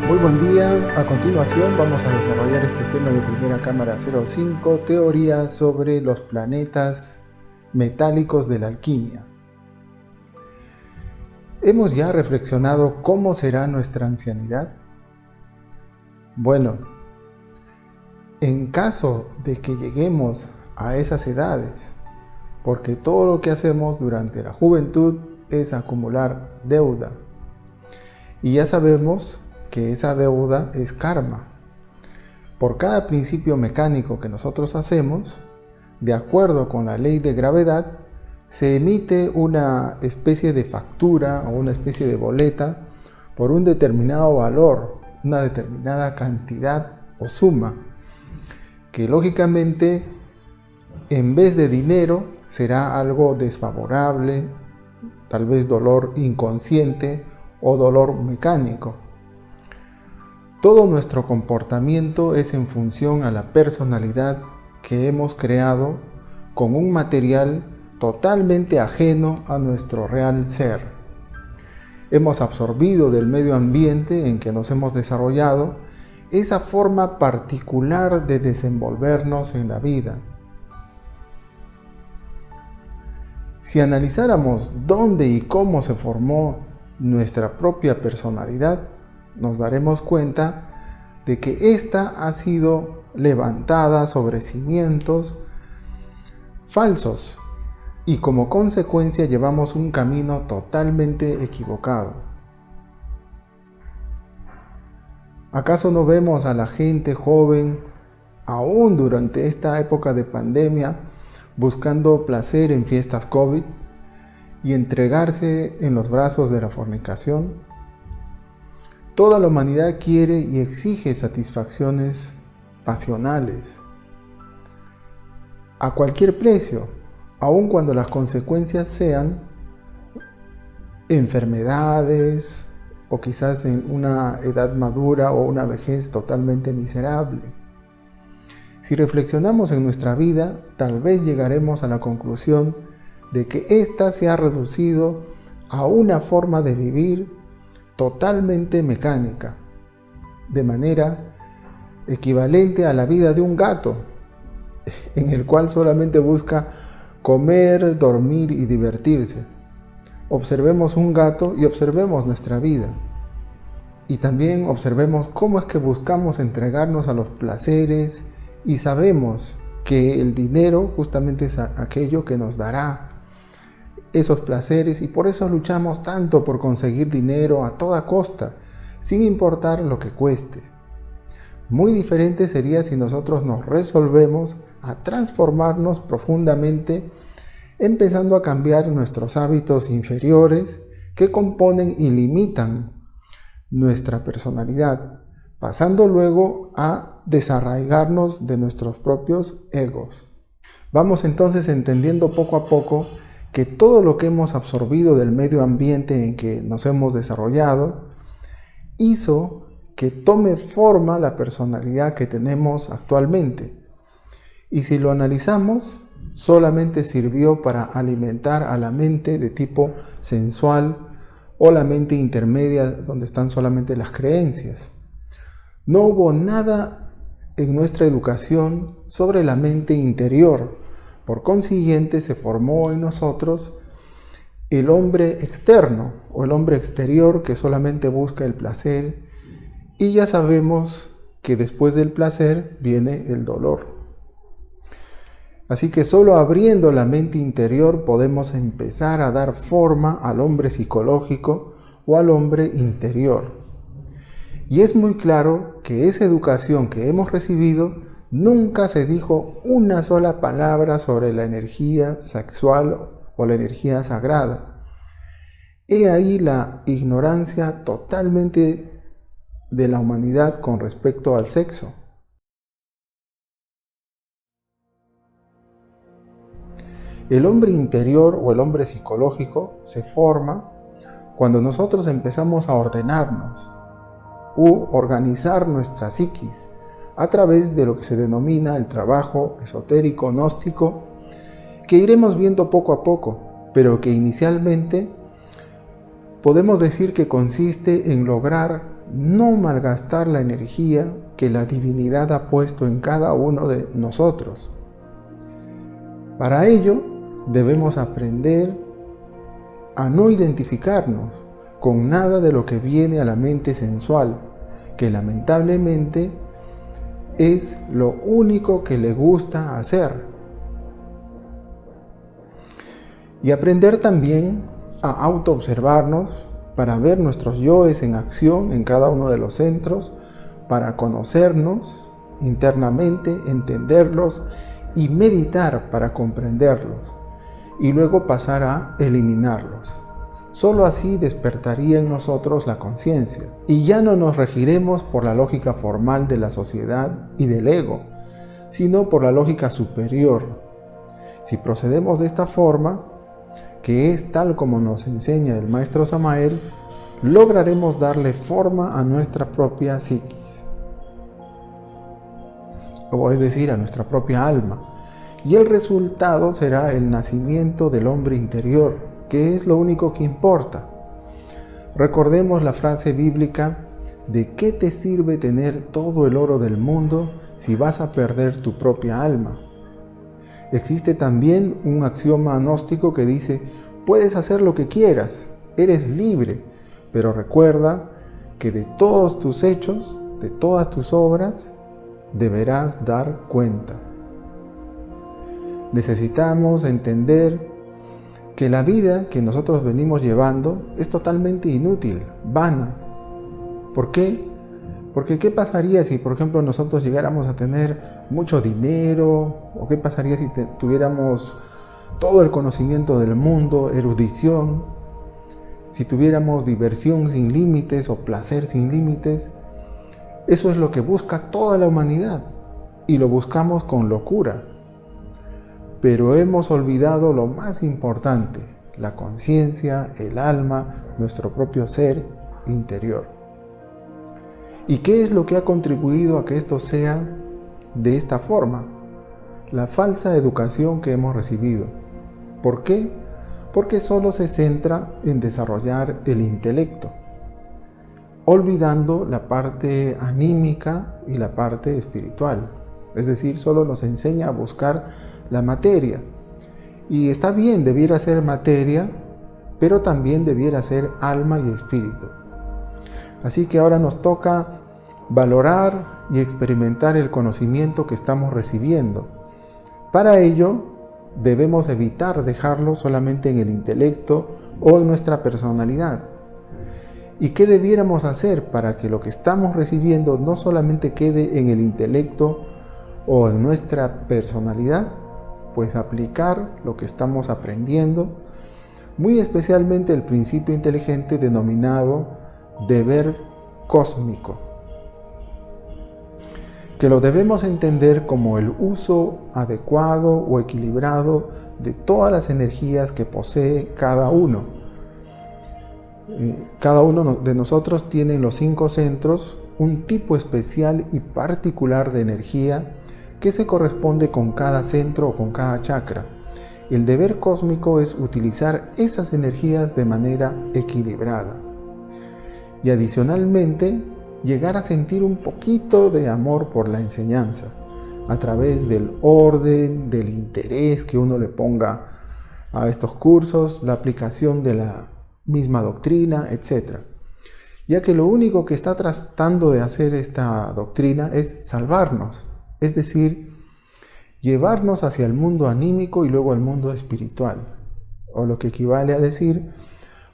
Muy buen día. A continuación vamos a desarrollar este tema de Primera Cámara 05, teoría sobre los planetas metálicos de la alquimia. ¿Hemos ya reflexionado cómo será nuestra ancianidad? Bueno, en caso de que lleguemos a esas edades, porque todo lo que hacemos durante la juventud es acumular deuda, y ya sabemos que esa deuda es karma. Por cada principio mecánico que nosotros hacemos, de acuerdo con la ley de gravedad, se emite una especie de factura o una especie de boleta por un determinado valor, una determinada cantidad o suma, que lógicamente en vez de dinero será algo desfavorable, tal vez dolor inconsciente o dolor mecánico. Todo nuestro comportamiento es en función a la personalidad que hemos creado con un material totalmente ajeno a nuestro real ser. Hemos absorbido del medio ambiente en que nos hemos desarrollado esa forma particular de desenvolvernos en la vida. Si analizáramos dónde y cómo se formó nuestra propia personalidad, nos daremos cuenta de que ésta ha sido levantada sobre cimientos falsos y como consecuencia llevamos un camino totalmente equivocado. ¿Acaso no vemos a la gente joven, aún durante esta época de pandemia, buscando placer en fiestas COVID y entregarse en los brazos de la fornicación? Toda la humanidad quiere y exige satisfacciones pasionales a cualquier precio, aun cuando las consecuencias sean enfermedades o quizás en una edad madura o una vejez totalmente miserable. Si reflexionamos en nuestra vida, tal vez llegaremos a la conclusión de que ésta se ha reducido a una forma de vivir totalmente mecánica, de manera equivalente a la vida de un gato, en el cual solamente busca comer, dormir y divertirse. Observemos un gato y observemos nuestra vida. Y también observemos cómo es que buscamos entregarnos a los placeres y sabemos que el dinero justamente es aquello que nos dará esos placeres y por eso luchamos tanto por conseguir dinero a toda costa, sin importar lo que cueste. Muy diferente sería si nosotros nos resolvemos a transformarnos profundamente, empezando a cambiar nuestros hábitos inferiores que componen y limitan nuestra personalidad, pasando luego a desarraigarnos de nuestros propios egos. Vamos entonces entendiendo poco a poco que todo lo que hemos absorbido del medio ambiente en que nos hemos desarrollado hizo que tome forma la personalidad que tenemos actualmente. Y si lo analizamos, solamente sirvió para alimentar a la mente de tipo sensual o la mente intermedia donde están solamente las creencias. No hubo nada en nuestra educación sobre la mente interior. Por consiguiente, se formó en nosotros el hombre externo o el hombre exterior que solamente busca el placer y ya sabemos que después del placer viene el dolor. Así que solo abriendo la mente interior podemos empezar a dar forma al hombre psicológico o al hombre interior. Y es muy claro que esa educación que hemos recibido nunca se dijo una sola palabra sobre la energía sexual o la energía sagrada. He ahí la ignorancia totalmente de la humanidad con respecto al sexo. El hombre interior o el hombre psicológico se forma cuando nosotros empezamos a ordenarnos u organizar nuestra psiquis a través de lo que se denomina el trabajo esotérico gnóstico, que iremos viendo poco a poco, pero que inicialmente podemos decir que consiste en lograr no malgastar la energía que la divinidad ha puesto en cada uno de nosotros. Para ello, debemos aprender a no identificarnos con nada de lo que viene a la mente sensual, que lamentablemente es lo único que le gusta hacer. Y aprender también a autoobservarnos para ver nuestros yoes en acción en cada uno de los centros, para conocernos internamente, entenderlos y meditar para comprenderlos, y luego pasar a eliminarlos. Solo así despertaría en nosotros la conciencia, y ya no nos regiremos por la lógica formal de la sociedad y del ego, sino por la lógica superior. Si procedemos de esta forma, que es tal como nos enseña el maestro Samael, lograremos darle forma a nuestra propia psiquis, o es decir, a nuestra propia alma, y el resultado será el nacimiento del hombre interior, que es lo único que importa. Recordemos la frase bíblica: ¿de qué te sirve tener todo el oro del mundo si vas a perder tu propia alma? Existe también un axioma gnóstico que dice: puedes hacer lo que quieras, eres libre, pero recuerda que de todos tus hechos, de todas tus obras, deberás dar cuenta. Necesitamos entender que la vida que nosotros venimos llevando es totalmente inútil, vana. ¿Por qué? Porque ¿qué pasaría si, por ejemplo, nosotros llegáramos a tener mucho dinero? ¿O qué pasaría si tuviéramos todo el conocimiento del mundo, erudición? Si tuviéramos diversión sin límites o placer sin límites. Eso es lo que busca toda la humanidad, y lo buscamos con locura. Pero hemos olvidado lo más importante: la conciencia, el alma, nuestro propio ser interior. ¿Y qué es lo que ha contribuido a que esto sea de esta forma? La falsa educación que hemos recibido. ¿Por qué? Porque solo se centra en desarrollar el intelecto, olvidando la parte anímica y la parte espiritual. Es decir, solo nos enseña a buscar la materia. Y está bien, debiera ser materia, pero también debiera ser alma y espíritu. Así que ahora nos toca valorar y experimentar el conocimiento que estamos recibiendo. Para ello, debemos evitar dejarlo solamente en el intelecto o en nuestra personalidad. ¿Y qué debiéramos hacer para que lo que estamos recibiendo no solamente quede en el intelecto o en nuestra personalidad? Pues aplicar lo que estamos aprendiendo, muy especialmente el principio inteligente denominado deber cósmico, que lo debemos entender como el uso adecuado o equilibrado de todas las energías que posee cada uno. Cada uno de nosotros tiene en los 5 centros un tipo especial y particular de energía que se corresponde con cada centro o con cada chakra. El deber cósmico es utilizar esas energías de manera equilibrada. Y adicionalmente, llegar a sentir un poquito de amor por la enseñanza, a través del orden, del interés que uno le ponga a estos cursos, la aplicación de la misma doctrina, etc. Ya que lo único que está tratando de hacer esta doctrina es salvarnos, es decir, llevarnos hacia el mundo anímico y luego al mundo espiritual, o lo que equivale a decir,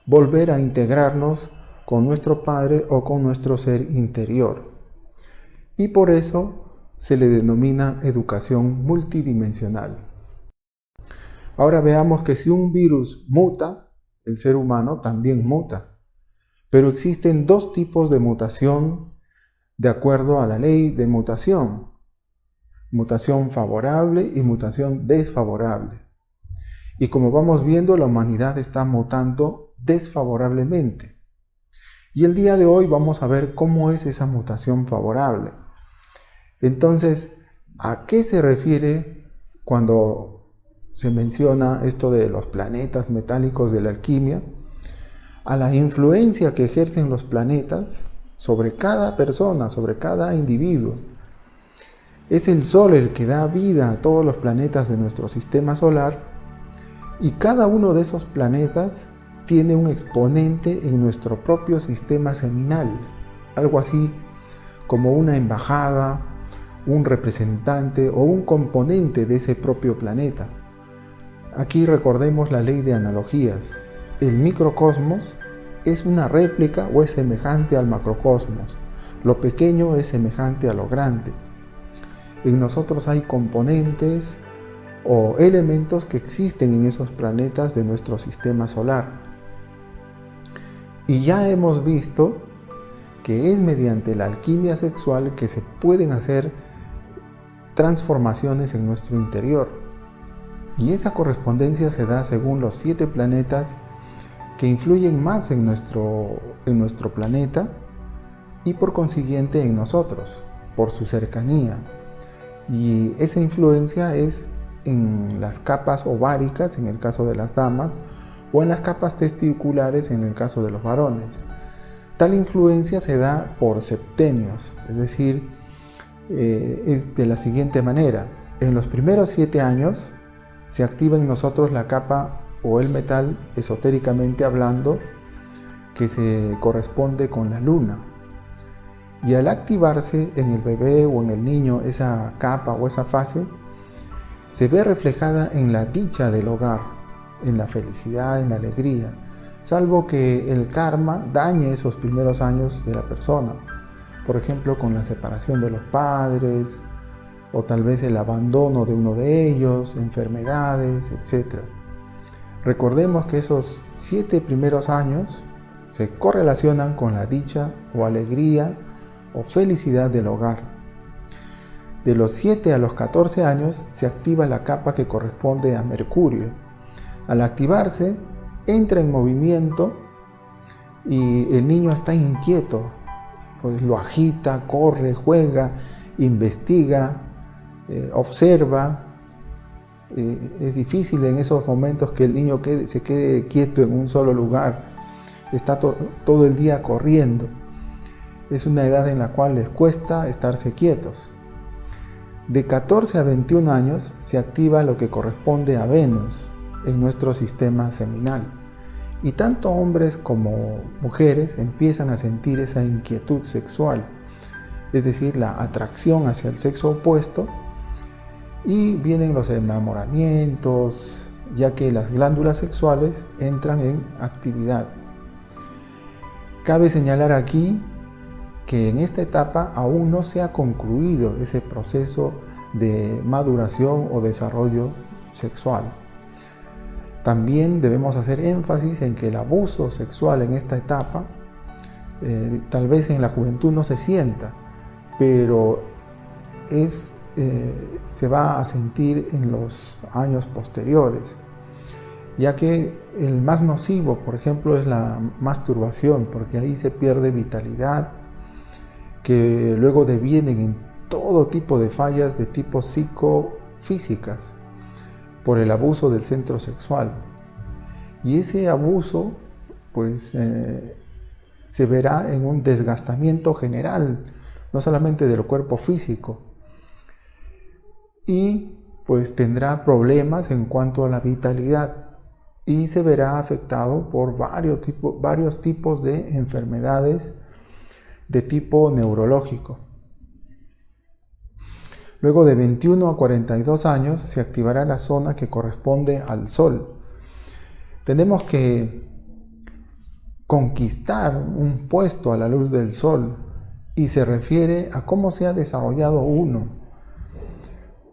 volver a integrarnos con nuestro Padre o con nuestro ser interior. Y por eso se le denomina educación multidimensional. Ahora veamos que si un virus muta, el ser humano también muta. Pero existen 2 tipos de mutación de acuerdo a la ley de mutación: mutación favorable y mutación desfavorable. Y como vamos viendo, la humanidad está mutando desfavorablemente. Y el día de hoy vamos a ver cómo es esa mutación favorable. Entonces, ¿a qué se refiere cuando se menciona esto de los planetas metálicos de la alquimia? A la influencia que ejercen los planetas sobre cada persona, sobre cada individuo. Es el Sol el que da vida a todos los planetas de nuestro sistema solar, y cada uno de esos planetas tiene un exponente en nuestro propio sistema seminal, algo así como una embajada, un representante o un componente de ese propio planeta. Aquí recordemos la ley de analogías. El microcosmos es una réplica o es semejante al macrocosmos. Lo pequeño es semejante a lo grande. En nosotros hay componentes o elementos que existen en esos planetas de nuestro sistema solar. Y ya hemos visto que es mediante la alquimia sexual que se pueden hacer transformaciones en nuestro interior. Y esa correspondencia se da según los 7 planetas que influyen más en nuestro planeta y por consiguiente en nosotros, por su cercanía. Y esa influencia es en las capas ováricas, en el caso de las damas, o en las capas testiculares, en el caso de los varones. Tal influencia se da por septenios, es decir, es de la siguiente manera. En los primeros 7 años se activa en nosotros la capa o el metal, esotéricamente hablando, que se corresponde con la luna. Y al activarse en el bebé o en el niño esa capa o esa fase, se ve reflejada en la dicha del hogar, en la felicidad, en la alegría, salvo que el karma dañe esos primeros años de la persona, por ejemplo con la separación de los padres, o tal vez el abandono de uno de ellos, enfermedades, etc. Recordemos que esos 7 primeros años se correlacionan con la dicha o alegría o felicidad del hogar. De los 7 a los 14 años se activa la capa que corresponde a Mercurio. Al activarse, entra en movimiento y el niño está inquieto, pues lo agita, corre, juega, investiga, observa. Es difícil en esos momentos que el niño se quede quieto en un solo lugar. Está todo el día corriendo. Es una edad en la cual les cuesta estarse quietos. De 14 a 21 años se activa lo que corresponde a Venus en nuestro sistema seminal. Y tanto hombres como mujeres empiezan a sentir esa inquietud sexual, es decir, la atracción hacia el sexo opuesto, y vienen los enamoramientos, ya que las glándulas sexuales entran en actividad. Cabe señalar aquí que en esta etapa aún no se ha concluido ese proceso de maduración o desarrollo sexual. También debemos hacer énfasis en que el abuso sexual en esta etapa, tal vez en la juventud no se sienta, pero se va a sentir en los años posteriores, ya que el más nocivo, por ejemplo, es la masturbación, porque ahí se pierde vitalidad, que luego devienen en todo tipo de fallas de tipo psicofísicas por el abuso del centro sexual. Y ese abuso pues se verá en un desgastamiento general, no solamente del cuerpo físico, y pues tendrá problemas en cuanto a la vitalidad y se verá afectado por varios tipos de enfermedades de tipo neurológico. Luego de 21 a 42 años se activará la zona que corresponde al Sol. Tenemos que conquistar un puesto a la luz del Sol y se refiere a cómo se ha desarrollado uno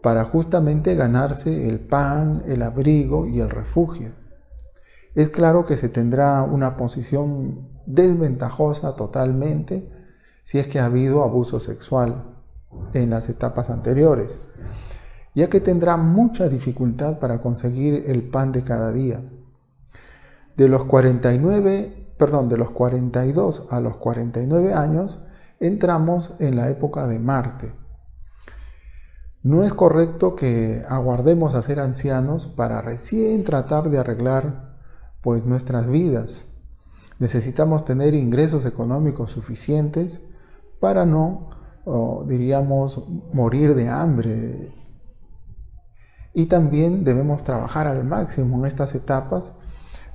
para justamente ganarse el pan, el abrigo y el refugio. Es claro que se tendrá una posición desventajosa totalmente si es que ha habido abuso sexual en las etapas anteriores, ya que tendrá mucha dificultad para conseguir el pan de cada día. De los 42 a los 49 años entramos en la época de Marte. No es correcto que aguardemos a ser ancianos para recién tratar de arreglar pues nuestras vidas. Necesitamos tener ingresos económicos suficientes para no, diríamos, morir de hambre. Y también debemos trabajar al máximo en estas etapas.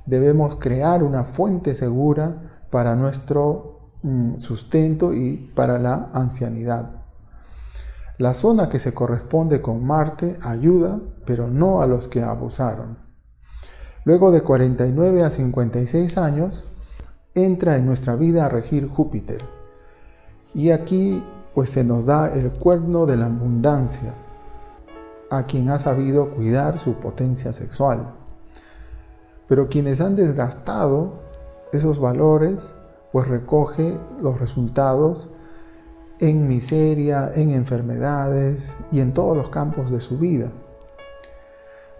Debemos crear una fuente segura para nuestro sustento y para la ancianidad. La zona que se corresponde con Marte ayuda, pero no a los que abusaron. Luego de 49 a 56 años, entra en nuestra vida a regir Júpiter. Y aquí pues se nos da el cuerno de la abundancia, a quien ha sabido cuidar su potencia sexual. Pero quienes han desgastado esos valores, pues recoge los resultados en miseria, en enfermedades y en todos los campos de su vida.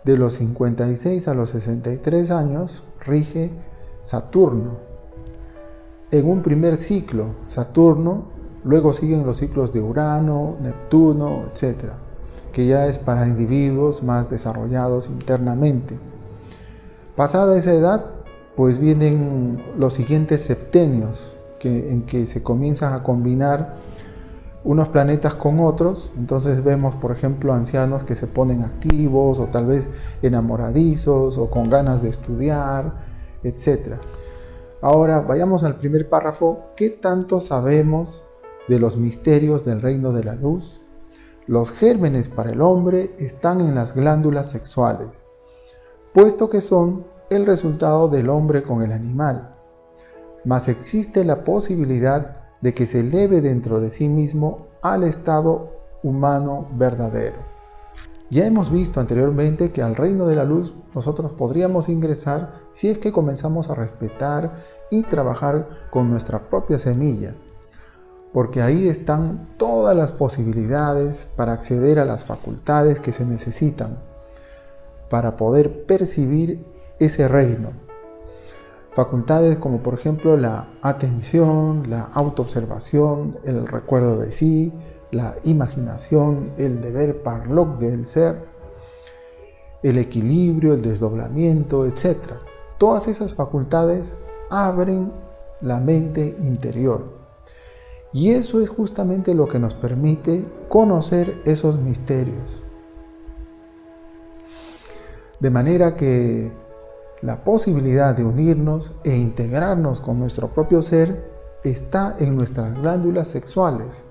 De los 56 a los 63 años rige Saturno. En un primer ciclo, Saturno, luego siguen los ciclos de Urano, Neptuno, etc., que ya es para individuos más desarrollados internamente. Pasada esa edad, pues vienen los siguientes septenios, en que se comienzan a combinar unos planetas con otros. Entonces vemos, por ejemplo, ancianos que se ponen activos o tal vez enamoradizos o con ganas de estudiar, etc. Ahora vayamos al primer párrafo. ¿Qué tanto sabemos de los misterios del reino de la luz? Los gérmenes para el hombre están en las glándulas sexuales, puesto que son el resultado del hombre con el animal. Mas existe la posibilidad de que se eleve dentro de sí mismo al estado humano verdadero. Ya hemos visto anteriormente que al reino de la luz nosotros podríamos ingresar si es que comenzamos a respetar y trabajar con nuestra propia semilla, porque ahí están todas las posibilidades para acceder a las facultades que se necesitan para poder percibir ese reino. Facultades como por ejemplo la atención, la autoobservación, el recuerdo de sí, la imaginación, el deber parlok del ser, el equilibrio, el desdoblamiento, etc. Todas esas facultades abren la mente interior. Y eso es justamente lo que nos permite conocer esos misterios. De manera que la posibilidad de unirnos e integrarnos con nuestro propio ser está en nuestras glándulas sexuales,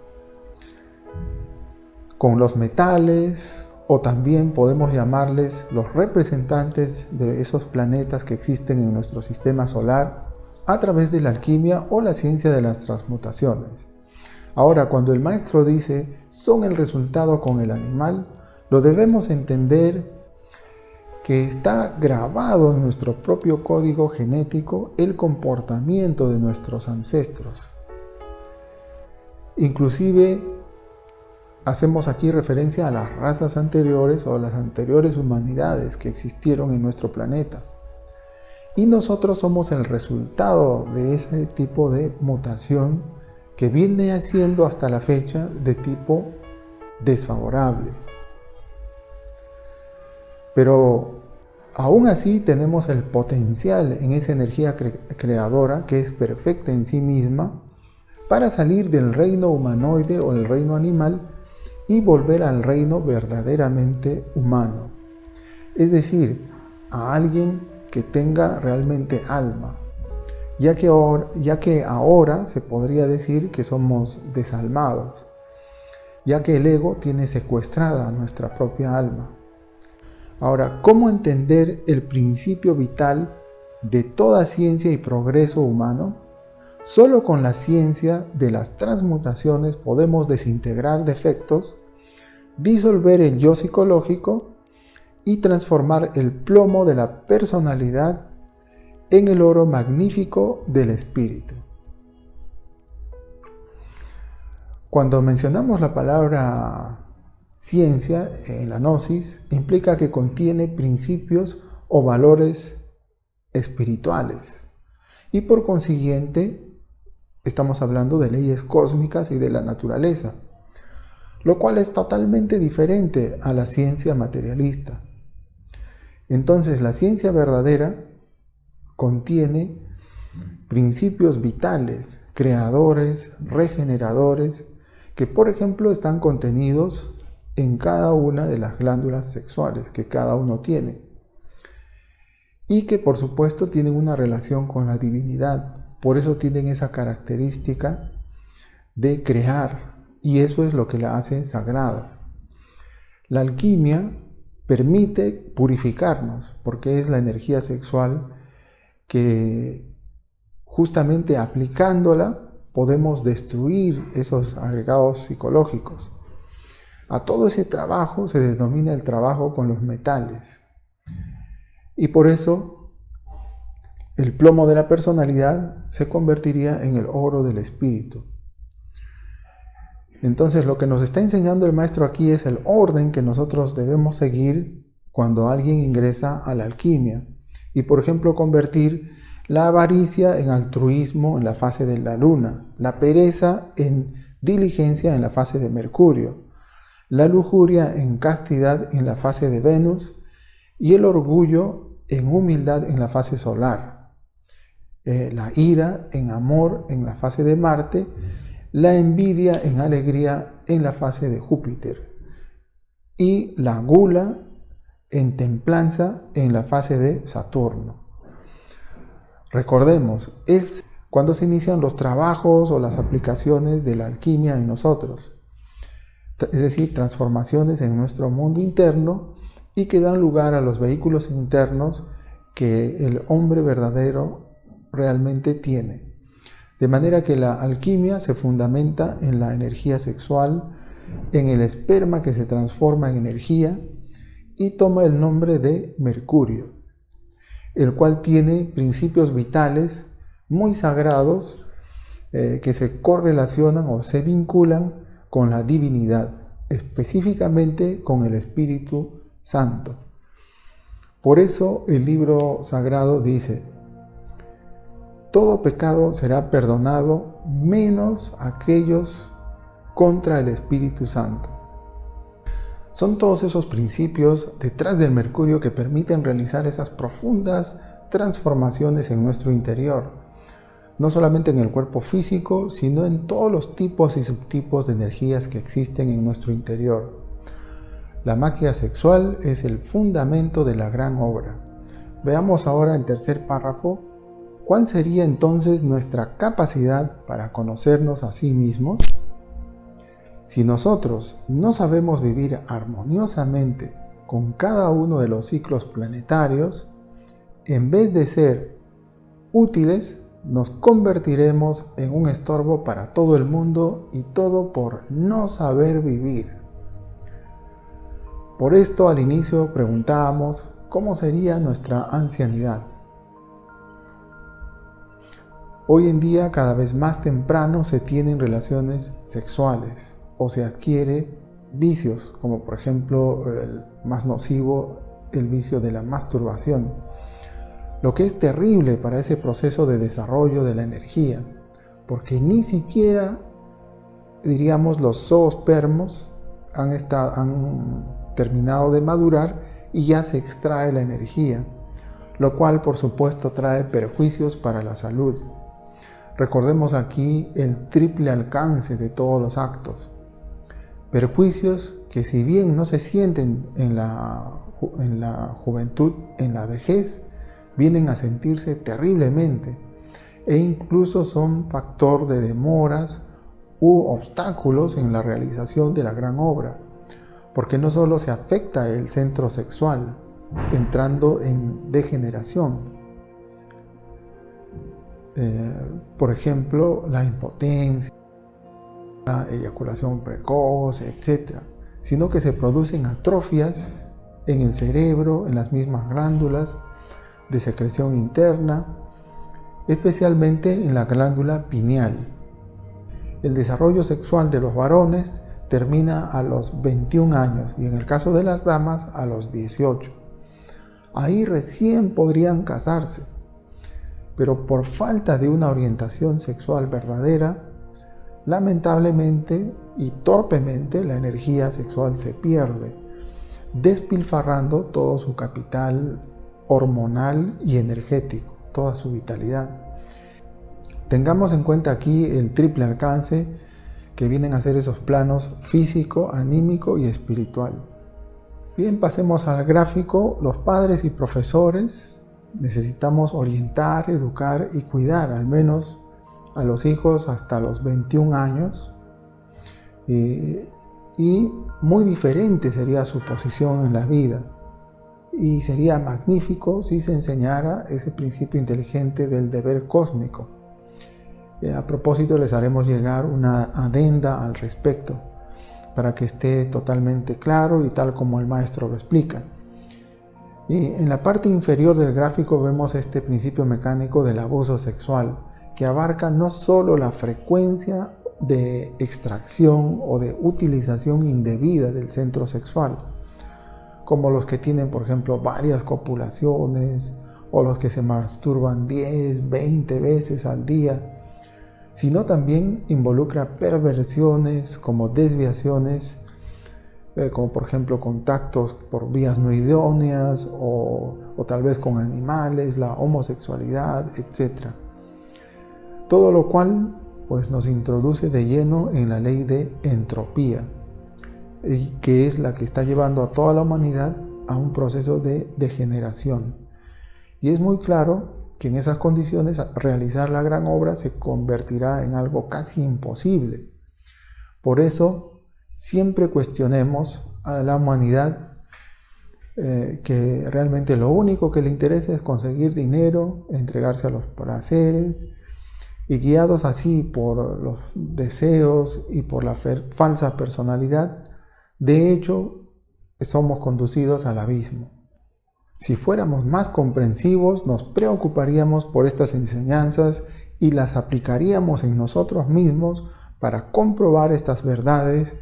con los metales, o también podemos llamarles los representantes de esos planetas que existen en nuestro sistema solar a través de la alquimia o la ciencia de las transmutaciones. Ahora, cuando el maestro dice son el resultado con el animal, lo debemos entender que está grabado en nuestro propio código genético el comportamiento de nuestros ancestros. Inclusive hacemos aquí referencia a las razas anteriores o a las anteriores humanidades que existieron en nuestro planeta. Y nosotros somos el resultado de ese tipo de mutación que viene siendo hasta la fecha de tipo desfavorable. Pero aún así tenemos el potencial en esa energía creadora que es perfecta en sí misma para salir del reino humanoide o el reino animal y volver al reino verdaderamente humano. Es decir, a alguien que tenga realmente alma, ya que ahora se podría decir que somos desalmados, ya que el ego tiene secuestrada nuestra propia alma. Ahora, ¿cómo entender el principio vital de toda ciencia y progreso humano? Solo con la ciencia de las transmutaciones podemos desintegrar defectos, disolver el yo psicológico y transformar el plomo de la personalidad en el oro magnífico del espíritu. Cuando mencionamos la palabra ciencia en la gnosis, implica que contiene principios o valores espirituales y por consiguiente estamos hablando de leyes cósmicas y de la naturaleza, lo cual es totalmente diferente a la ciencia materialista. Entonces la ciencia verdadera contiene principios vitales, creadores, regeneradores, que por ejemplo están contenidos en cada una de las glándulas sexuales que cada uno tiene y que por supuesto tienen una relación con la divinidad, por eso tienen esa característica de crear y eso es lo que la hace sagrada. La alquimia permite purificarnos porque es la energía sexual que justamente aplicándola podemos destruir esos agregados psicológicos. A todo ese trabajo se denomina el trabajo con los metales. Y por eso el plomo de la personalidad se convertiría en el oro del espíritu. Entonces lo que nos está enseñando el maestro aquí es el orden que nosotros debemos seguir cuando alguien ingresa a la alquimia. Y por ejemplo convertir la avaricia en altruismo en la fase de la luna, la pereza en diligencia en la fase de Mercurio, la lujuria en castidad en la fase de Venus y el orgullo en humildad en la fase solar, la ira en amor en la fase de Marte, la envidia en alegría en la fase de Júpiter y la gula en templanza en la fase de Saturno. Recordemos, es cuando se inician los trabajos o las aplicaciones de la alquimia en nosotros, es decir, transformaciones en nuestro mundo interno y que dan lugar a los vehículos internos que el hombre verdadero realmente tiene. De manera que la alquimia se fundamenta en la energía sexual, en el esperma que se transforma en energía y toma el nombre de Mercurio, el cual tiene principios vitales muy sagrados que se correlacionan o se vinculan con la divinidad, específicamente con el Espíritu Santo. Por eso el libro sagrado dice: todo pecado será perdonado menos aquellos contra el Espíritu Santo. Son todos esos principios detrás del Mercurio que permiten realizar esas profundas transformaciones en nuestro interior, no solamente en el cuerpo físico, sino en todos los tipos y subtipos de energías que existen en nuestro interior. La magia sexual es el fundamento de la gran obra. Veamos ahora el tercer párrafo. ¿Cuál sería entonces nuestra capacidad para conocernos a sí mismos? Si nosotros no sabemos vivir armoniosamente con cada uno de los ciclos planetarios, en vez de ser útiles, nos convertiremos en un estorbo para todo el mundo y todo por no saber vivir. Por esto al inicio preguntábamos cómo sería nuestra ancianidad. Hoy en día cada vez más temprano se tienen relaciones sexuales o se adquiere vicios, como por ejemplo el más nocivo, el vicio de la masturbación, lo que es terrible para ese proceso de desarrollo de la energía, porque ni siquiera, diríamos, los zoospermos han terminado de madurar y ya se extrae la energía, lo cual por supuesto trae perjuicios para la salud. Recordemos aquí el triple alcance de todos los actos. Perjuicios que si bien no se sienten en la juventud, en la vejez, vienen a sentirse terriblemente e incluso son factor de demoras u obstáculos en la realización de la gran obra, porque no solo se afecta el centro sexual, entrando en degeneración. Por ejemplo, la impotencia, la eyaculación precoz, etc., sino que se producen atrofias en el cerebro, en las mismas glándulas de secreción interna, especialmente en la glándula pineal. El desarrollo sexual de los varones termina a los 21 años y en el caso de las damas a los 18. Ahí recién podrían casarse, pero por falta de una orientación sexual verdadera, lamentablemente y torpemente la energía sexual se pierde, despilfarrando todo su capital hormonal y energético, toda su vitalidad. Tengamos en cuenta aquí el triple alcance que vienen a ser esos planos físico, anímico y espiritual. Bien, pasemos al gráfico. Los padres y profesores necesitamos orientar, educar y cuidar al menos a los hijos hasta los 21 años. Y muy diferente sería su posición en la vida. Y sería magnífico si se enseñara ese principio inteligente del deber cósmico. A propósito, les haremos llegar una adenda al respecto para que esté totalmente claro y tal como el maestro lo explica. Y en la parte inferior del gráfico vemos este principio mecánico del abuso sexual, que abarca no solo la frecuencia de extracción o de utilización indebida del centro sexual, como los que tienen, por ejemplo, varias copulaciones o los que se masturban 10, 20 veces al día, sino también involucra perversiones como desviaciones, como por ejemplo contactos por vías no idóneas o tal vez con animales, la homosexualidad, etc. Todo lo cual pues nos introduce de lleno en la ley de entropía, que es la que está llevando a toda la humanidad a un proceso de degeneración. Y es muy claro que en esas condiciones realizar la gran obra se convertirá en algo casi imposible. Por eso siempre cuestionemos a la humanidad que realmente lo único que le interesa es conseguir dinero, entregarse a los placeres, y guiados así por los deseos y por la falsa personalidad, de hecho, somos conducidos al abismo. Si fuéramos más comprensivos, nos preocuparíamos por estas enseñanzas y las aplicaríamos en nosotros mismos para comprobar estas verdades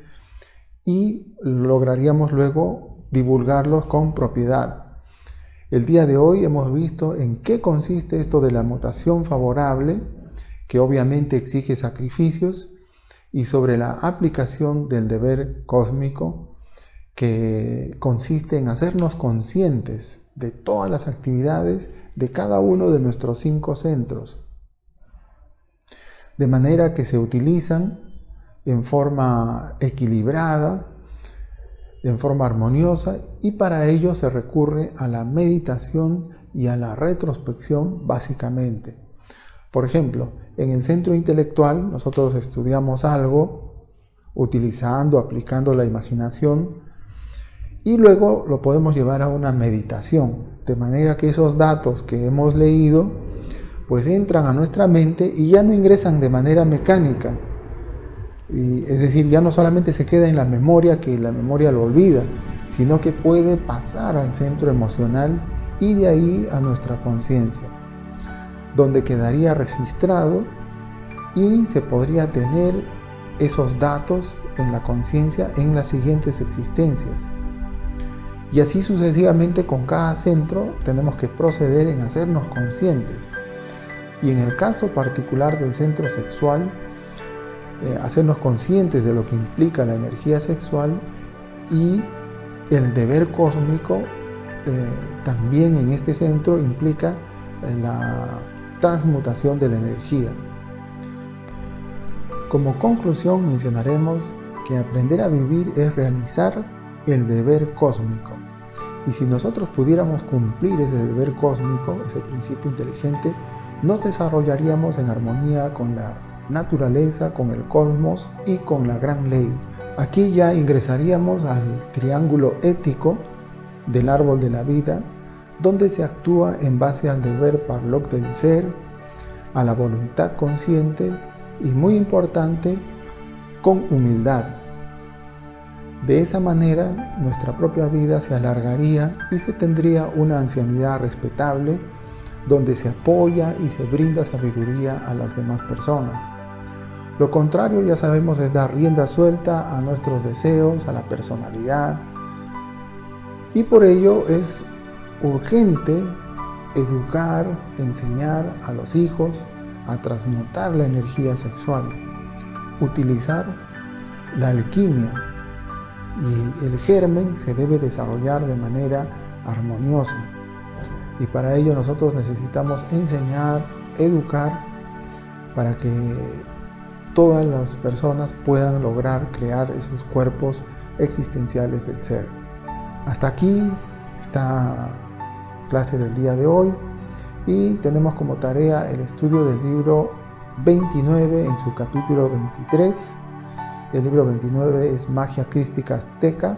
y lograríamos luego divulgarlos con propiedad. El día de hoy hemos visto en qué consiste esto de la mutación favorable, que obviamente exige sacrificios, y sobre la aplicación del deber cósmico, que consiste en hacernos conscientes de todas las actividades de cada uno de nuestros 5 centros, de manera que se utilizan en forma equilibrada, en forma armoniosa, y para ello se recurre a la meditación y a la retrospección básicamente. Por ejemplo, en el centro intelectual nosotros estudiamos algo utilizando, aplicando la imaginación, y luego lo podemos llevar a una meditación, de manera que esos datos que hemos leído pues entran a nuestra mente y ya no ingresan de manera mecánica. Es decir, ya no solamente se queda en la memoria, que la memoria lo olvida, sino que puede pasar al centro emocional y de ahí a nuestra conciencia, donde quedaría registrado y se podría tener esos datos en la conciencia en las siguientes existencias. Y así sucesivamente con cada centro tenemos que proceder en hacernos conscientes. Y en el caso particular del centro sexual, hacernos conscientes de lo que implica la energía sexual y el deber cósmico. También en este centro implica la transmutación de la energía. Como conclusión mencionaremos que aprender a vivir es realizar el deber cósmico, y si nosotros pudiéramos cumplir ese deber cósmico, ese principio inteligente, nos desarrollaríamos en armonía con la naturaleza, con el cosmos y con la gran ley. Aquí ya ingresaríamos al triángulo ético del árbol de la vida, donde se actúa en base al deber parlok del ser, a la voluntad consciente y, muy importante, con humildad. De esa manera nuestra propia vida se alargaría y se tendría una ancianidad respetable, donde se apoya y se brinda sabiduría a las demás personas. Lo contrario, ya sabemos, es dar rienda suelta a nuestros deseos, a la personalidad, y por ello es urgente educar, enseñar a los hijos a transmutar la energía sexual, utilizar la alquimia, y el germen se debe desarrollar de manera armoniosa. Y para ello nosotros necesitamos enseñar, educar para que todas las personas puedan lograr crear esos cuerpos existenciales del ser. Hasta aquí esta clase del día de hoy y tenemos como tarea el estudio del libro 29 en su capítulo 23. El libro 29 es Magia Crística Azteca,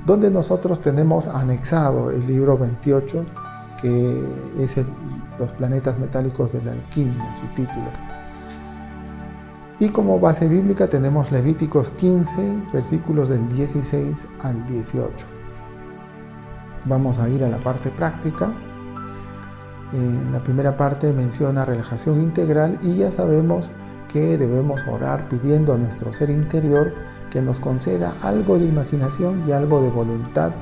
donde nosotros tenemos anexado el libro 28, que es los planetas metálicos de la alquimia, su título. Y como base bíblica tenemos Levíticos 15, versículos del 16 al 18. Vamos a ir a la parte práctica. En la primera parte menciona relajación integral y ya sabemos que debemos orar pidiendo a nuestro ser interior que nos conceda algo de imaginación y algo de voluntad.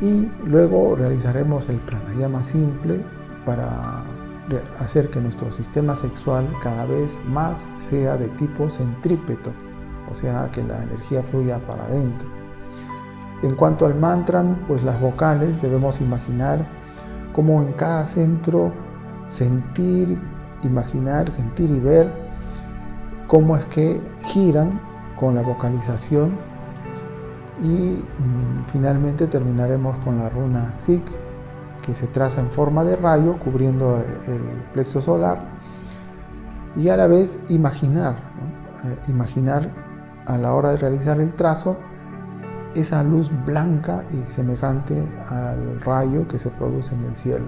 Y luego realizaremos el pranayama simple para hacer que nuestro sistema sexual cada vez más sea de tipo centrípeto, o sea, que la energía fluya para adentro. En cuanto al mantra, pues las vocales debemos imaginar cómo en cada centro sentir y ver cómo es que giran con la vocalización y finalmente terminaremos con la runa Sig, que se traza en forma de rayo cubriendo el plexo solar, y a la vez imaginar a la hora de realizar el trazo esa luz blanca y semejante al rayo que se produce en el cielo.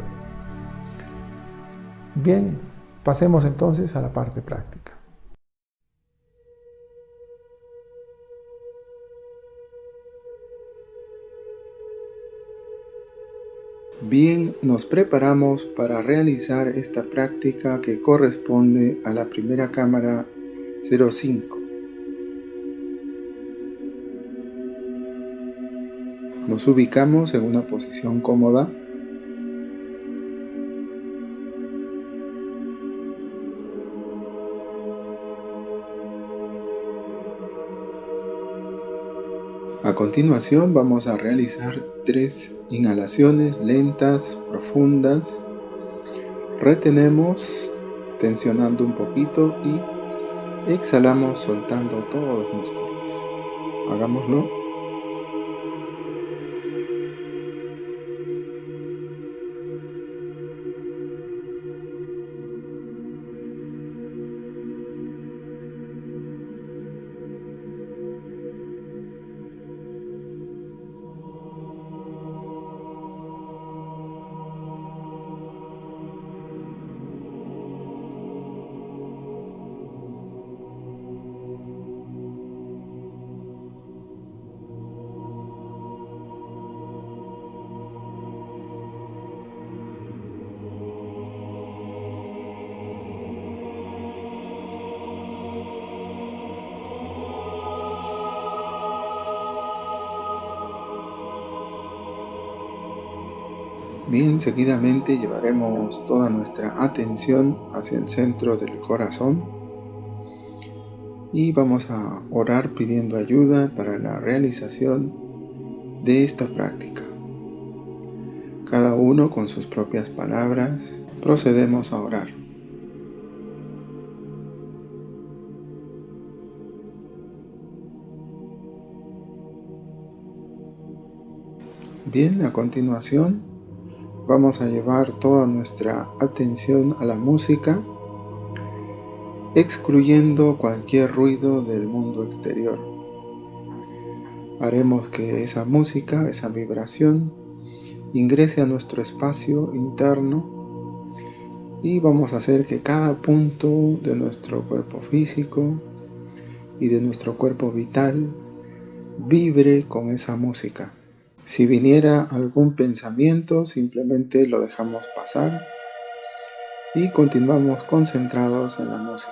Bien, pasemos entonces a la parte práctica. Bien, nos preparamos para realizar esta práctica que corresponde a la primera cámara 05. Nos ubicamos en una posición cómoda. A continuación vamos a realizar 3 inhalaciones lentas, profundas. Retenemos tensionando un poquito y exhalamos soltando todos los músculos. Hagámoslo. Bien, seguidamente llevaremos toda nuestra atención hacia el centro del corazón y vamos a orar pidiendo ayuda para la realización de esta práctica. Cada uno con sus propias palabras procedemos a orar. Bien, a continuación vamos a llevar toda nuestra atención a la música, excluyendo cualquier ruido del mundo exterior. Haremos que esa música, esa vibración, ingrese a nuestro espacio interno y vamos a hacer que cada punto de nuestro cuerpo físico y de nuestro cuerpo vital vibre con esa música. Si viniera algún pensamiento, simplemente lo dejamos pasar y continuamos concentrados en la música.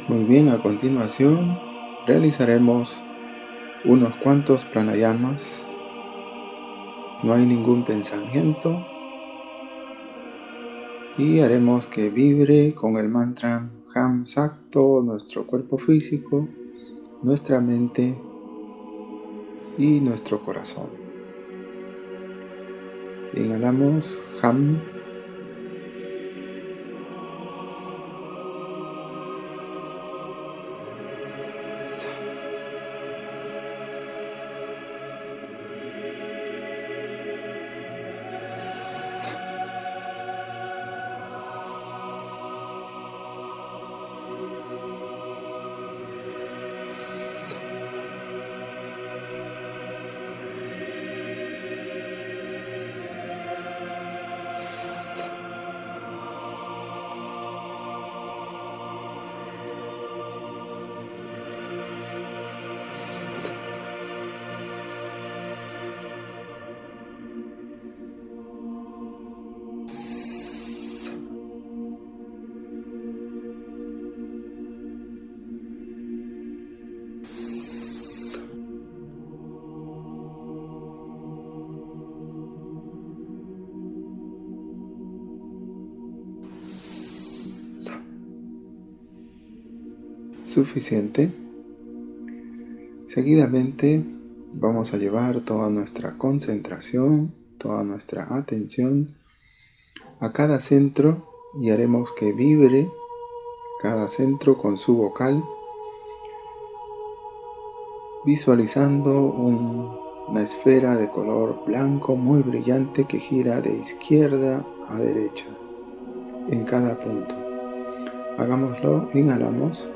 Muy bien, a continuación realizaremos unos cuantos pranayamas. No hay ningún pensamiento. Y haremos que vibre con el mantra Ham Sak todo nuestro cuerpo físico, nuestra mente y nuestro corazón. Inhalamos Ham. Sa. Sa. Sa. Sa. Sa. Suficiente. Seguidamente vamos a llevar toda nuestra concentración, toda nuestra atención a cada centro y haremos que vibre cada centro con su vocal, visualizando una esfera de color blanco muy brillante que gira de izquierda a derecha en cada punto. Hagámoslo, inhalamos.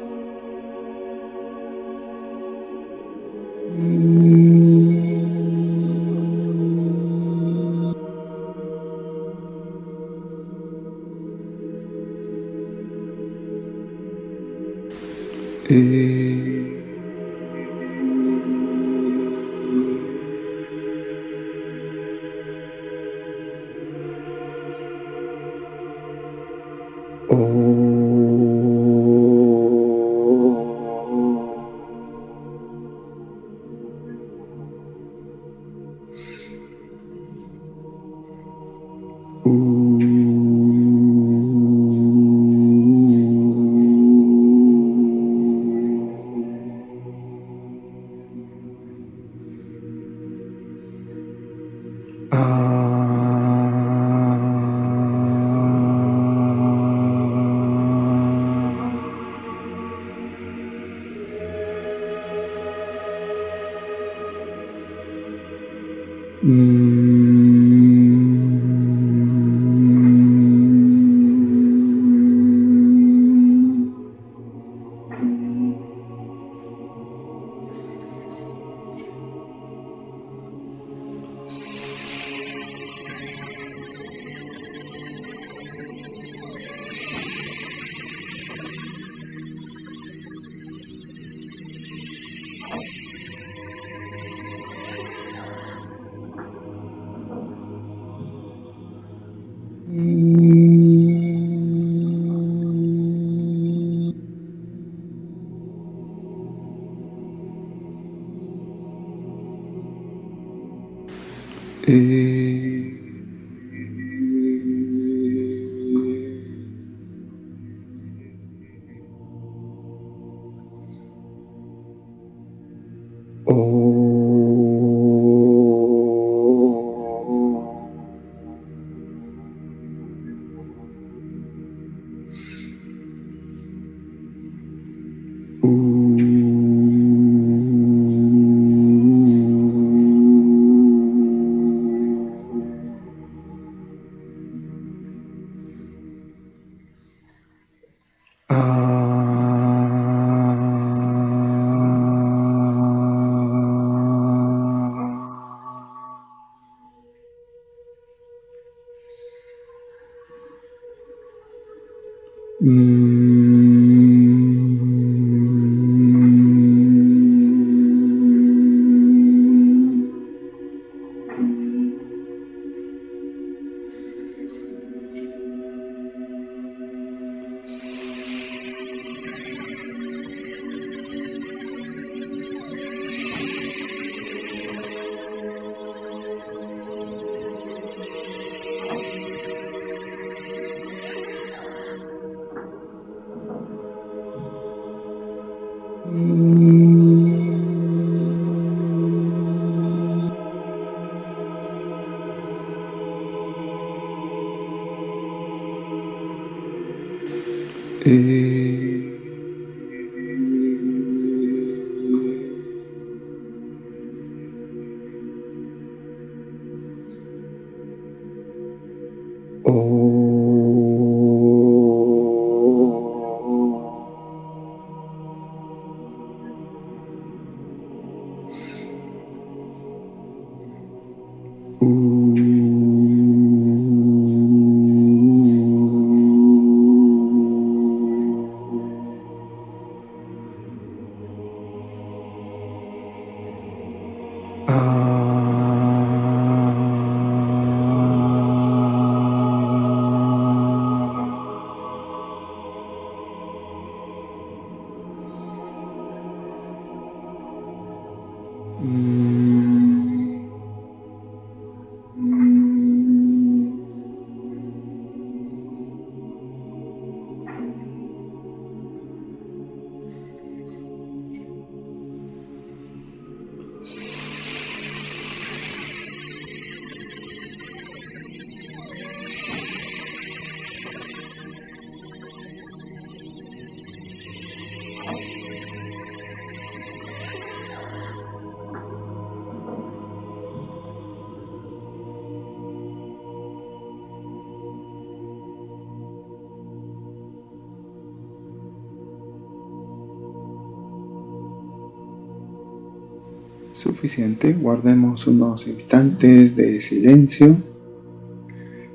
Suficiente, guardemos unos instantes de silencio,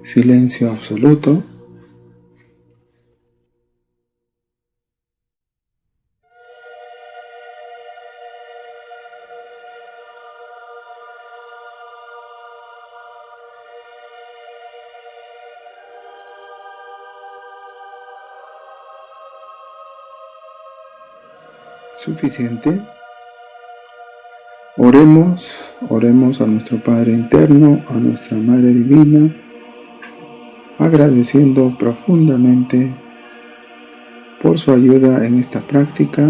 silencio absoluto. Suficiente. Oremos a nuestro Padre interno, a nuestra Madre Divina, agradeciendo profundamente por su ayuda en esta práctica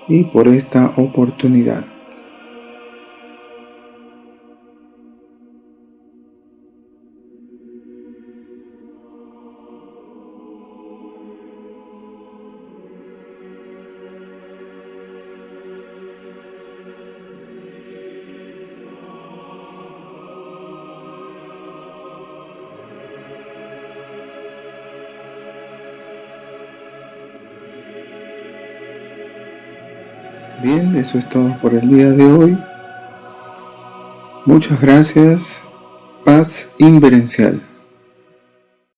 y por esta oportunidad. Bien, eso es todo por el día de hoy. Muchas gracias. Paz inverencial.